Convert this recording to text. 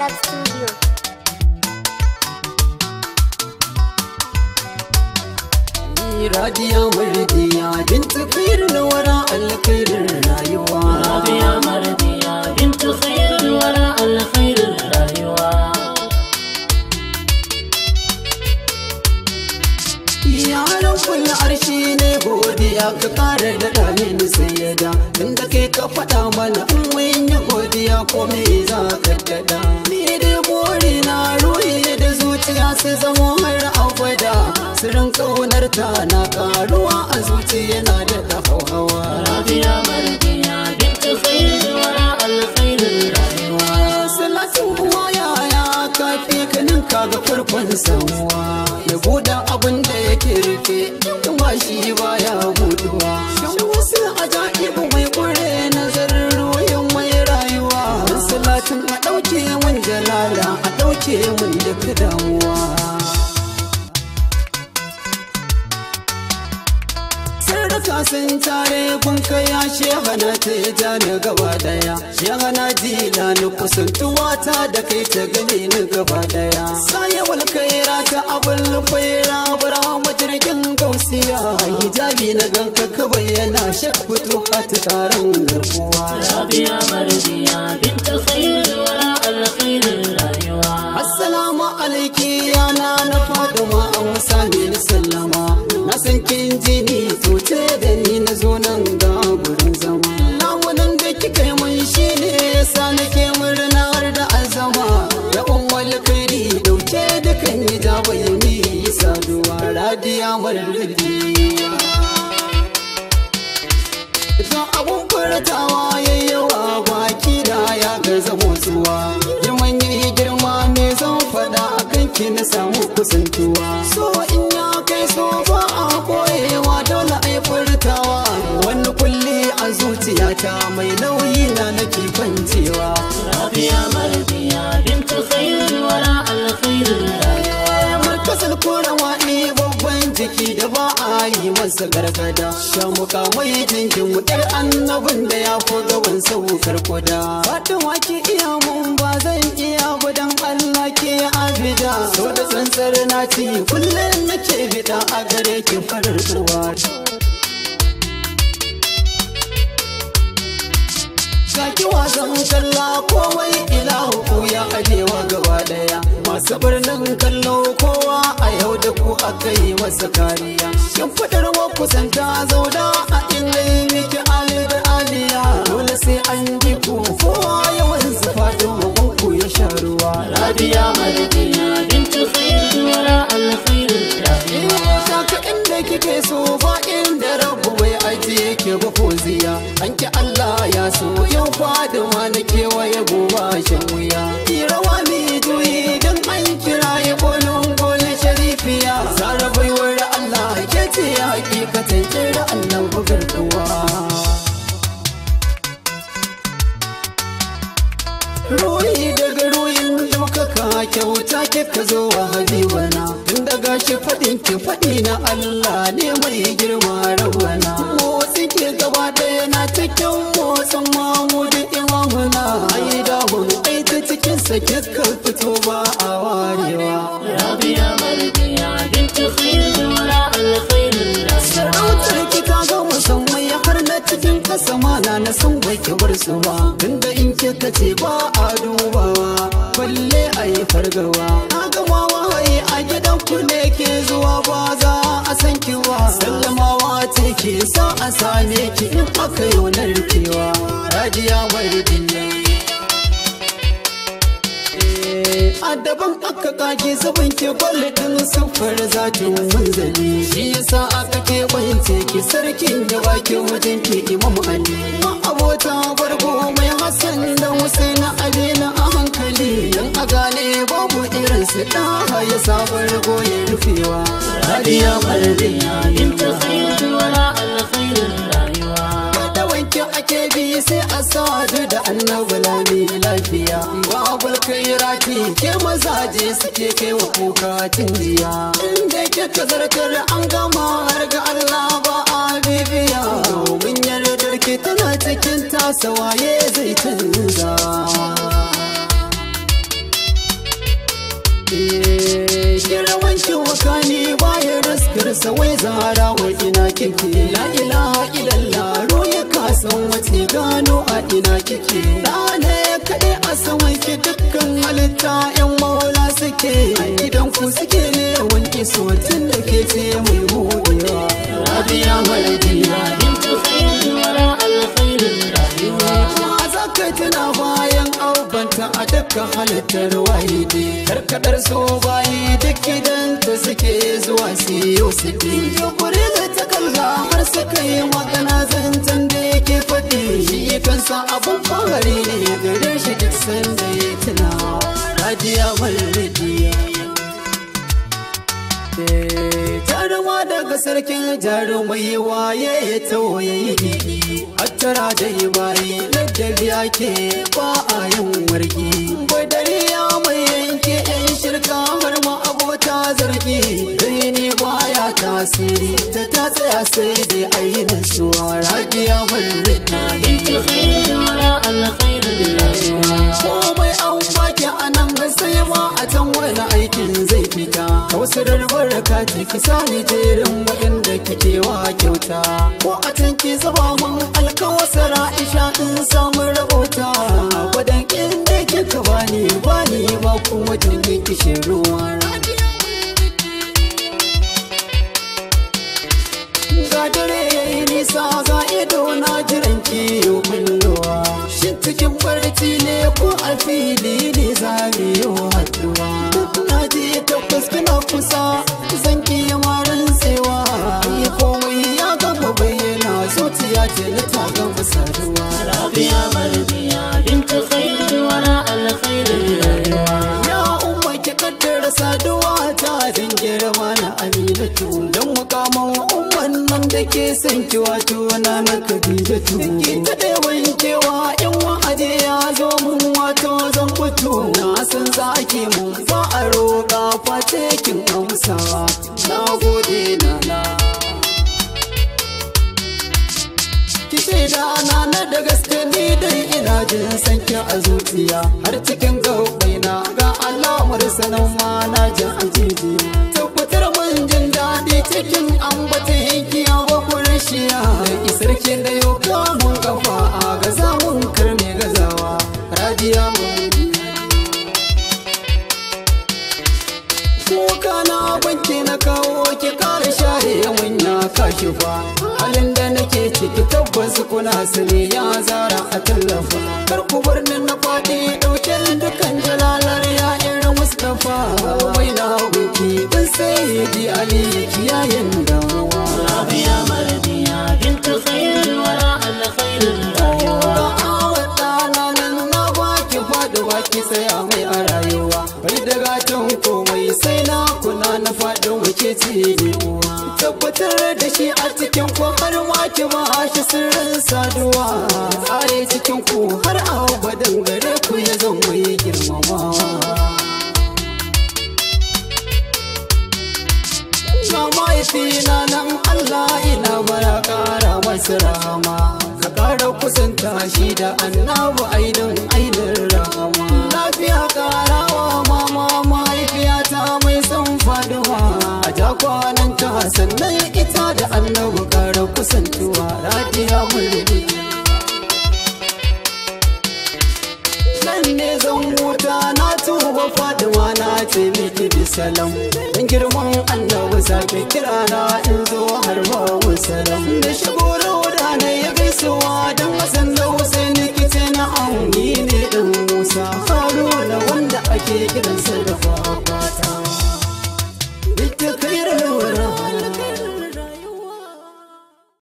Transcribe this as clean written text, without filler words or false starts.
Vibe Studio. Radiya Mardiya bintu khairul wara alkhairir rayuwa. Radiya Mardiya bintu khairul wara alkhairir rayuwa. Yaran kullu arshi ne godiya ka kare da damin sayyada. Tunda kai ka faɗa mana in mun yi godiya ko me za ka dada. Ni dai buri na ruhi da zuciya su zamo har abada. Sirrin ƙaunar ta na karuwa a zuciya na da hauhawa. Radiya Mardiya bintu khairul wara alkhairir rayuwa. Salatin uwa yaya kafi kanin kaga farkon samuwa. Ya buɗe abin da yake rufe kuma shi baya buduwa. Shan wasu ajaibu mai ƙure nazarin ruhin mai rayuwa. Salatin a ɗauke mun jalala a ɗauke mun duka damuwa. Sarraka sun tare gunka ya shehana ta ya ja ni gaba daya. Shehana jila ni kusantuwa ta da kai ta gani ni gaba daya. Sayawal kaira ta abin lufaira bara majirgin gausiya. Hijabi na ganka ka bayyana shak fito ka ta taron garkuwa. Radiya Mardiya bintu khairul wara alkhairir rayuwa. Assalamu alaiki yana na Fatima an sami ni sallama. Na san kin ji ni soce da ni na zo nan ga gurin zama. Lamunan da kika yi mun shi ne yasa nake murnar da azama. Da ummul khairi dauke da kan yi jabayani saduwa. Radiya Mardiya ita abun furtawa yayyawa baki da ya gaza motsuwa. Girman yi girma me zan faɗa akan ki na samu kusantuwa. So in ya kai so ba a koyewa dole ai furtawa. Wani kulli a zuciyata mai nauyi na nake kwancewa. Radiya Mardiya bintu khairul wara alkhairir rayuwa. Markazin kurawa ne babban jiki da ba a yi masa gargada. Shamuka mai jinkin wutar annabin da ya fi gaban saukar kuda. Fatima ki iya mun ba zan iya gudan Allah ke abida. So da tsantsar na ci kullum nake bida a gare ki farar uwa. Gaki wasan kalla komai ilahu ku ya ajewa gaba daya. Masu birnin kallo kowa a yau da ku aka yi masa kariya. Shin fadar kusanta zauda a inda yi miki ali da aliya. Dole sai an ji ku kowa yawan zufatin magunku ya sha ruwa. Radiya Mardiya bintu khairul wara alkhairir rayuwa. Saka inda kike so ba inda rabu bai ajiye ke ba foziya. An ki Allah ya so yau Fatima na kewaye gobe shan wuya. Ki rawa mi juyi don an kira ya bolon gole sharifiya. Zara baiwar Allah ke ce hakikatan kira Allah bugar kuwa. Ruhi daga ruhin daukaka kyauta kika zo wa habibana. Tun daga shi faɗin ki faɗi na Allah ne mai girma rabana. Motsi ke gaba ɗaya na cikin motsin mamudu imamuna. Ai dahun ai ta cikin sa kika fito ba a warewa. Radiya Mardiya bintu khairul wara alkhairir rayuwa. Sarautar ki ta ga musamman ya har na cikin kasa mana na san bai ki bar su ba. Tunda in kika ce ba a dubawa balle a yi fargawa. Na gama wahayi a gidan ku ne ke zuwa ba za a san ki ba. Sallamawa ce ke sa a same ki in aka yi narkewa. Radiya Mardiya a daban aka kage zubin ke kwalitin siffar zatin munzali. Shi yasa aka keɓance ki sarkin da bakin wajen ke Imam Ali. Ma abota bargo mai Hassan da Hussein Ali na a hankali. Dan a gane babu irin su ɗaha ya sabar goyen rufewa. Radiya Mardiya bintu khairul wara alkhairir rayuwa. Da wanke ake bi sai a sadu da annabi lami lafiya. Babul kairati ke mazaje suke kai wa kuka tun jiya. Inda ke zartar an gama har ga Allah ba a bibiya. Domin yardar ke tana cikin tasa waye zai canza. Shirawan wakani bayan raskarsa wai zara wa ina kike. La ilaha illallah roya kasan wace gano a ina kike. Ɗane kaɗai a saman ki dukkan halitta yan maula suke. A gidan ku suke ne wanke sotin da ke ce mai buɗewa. Rabiya Mardiya bintu khairul wara alkhairul rayuwa. Zaka tuna bayan aubanta a dukkan halittar wahidi. Karkadar so bayi duk gidanta suke zuwa siyo su bi. Jokuri da ta kalla har suka yi magana zancen da yake faɗi. Shi kansa abin fahari ne gare shi duk sanda ya tuna. Rabiya Mardiya jaruma daga sarkin jarumai waye ya tawaye yi. Hattara da yi bayi ladabi ake ba a yin wargi. Badari ya mai yanke yan shirka har ma abota zargi. Rini baya tasiri ta tsaya sai dai ainihin suwa. Rabiya Mardiya bintu khairul wara alkhairul rayuwa. komai an baki a nan sai ma a can wani aikin zai fita. Kausarar baraka ce ki sani jerin waɗanda kike wa kyauta. Ko a can ki zaba mun alkawasar Aisha in samu rabota. Gwadon inda kika bani ba kuma jirgin kishin ruwa. Ga dare yayi nisa ga ido na jiran kiyo kullowa. Shin cikin barci ne ko a fili ne za mu yi haɗuwa. Na ji tabbas kina kusa zan ki maran tsewa. Yi komai ya gama bayyana zuciya ce na ta gama saduwa. Rabiya Mardiya bintu khairul wara alkhairul rayuwa. Ya umma ki kaddara saduwa ta jin girma na Aminatu. Don mukamin umman nan da ke son ki wato na Khadijatu. Ki ta da wankewa in wa'adi ya zo mun wato zan fito. Na san za ki mun ba a roƙa face kin amsawa. Na gode na ki shaida na da gaske ni dai ina jin sanki a zuciya. Har cikin gaɓaina ga alamar sanan ma na jin ajiye. Tabbatar mun jin daɗi cikin ambatan yankiya ba kurashiya. Da isar ki da yau kamun kafa a gaza mun karme gazawa. Rabiya kuka na banki na kawo ki kare share yawan ya kashi fa. Halin da nake ciki tabbas kuna sani ya zara a tallafa. Kar ku bar ni na faɗi ɗauke dukan jalalar ya irin Mustapha. Mai na gunki dan Sayyidi Ali kiyayen damuwa. Rabiya Mardiya bintu khairul wara alkhairul rayuwa. Na baki faɗuwa ki tsaya mai a rayuwa. Bai da gatan komai sai na kuna na faɗin wuce ce uwa. Tabbatar da shi a cikin ku har ma ki ba shi sirrin saduwa. Tsare cikin ku har abadan gare ku ya zama mai girmamawa. Ga mahaifina nan Allah ina bara ƙara masa rahama. Ka ƙara kusanta shi da annabu ainin rahama. Lafiya ƙarawa mama mahaifiyata mai son faduwa. A ja kwananta sannan ita da annabu ƙara kusantuwa. Rabiya Mardiya nan ne zan huta na tuba Fatima na ce miki bisalam. Dan girman annabi sake kira na in zo har ba musalam. Da shigo da ya gaisuwa don wasan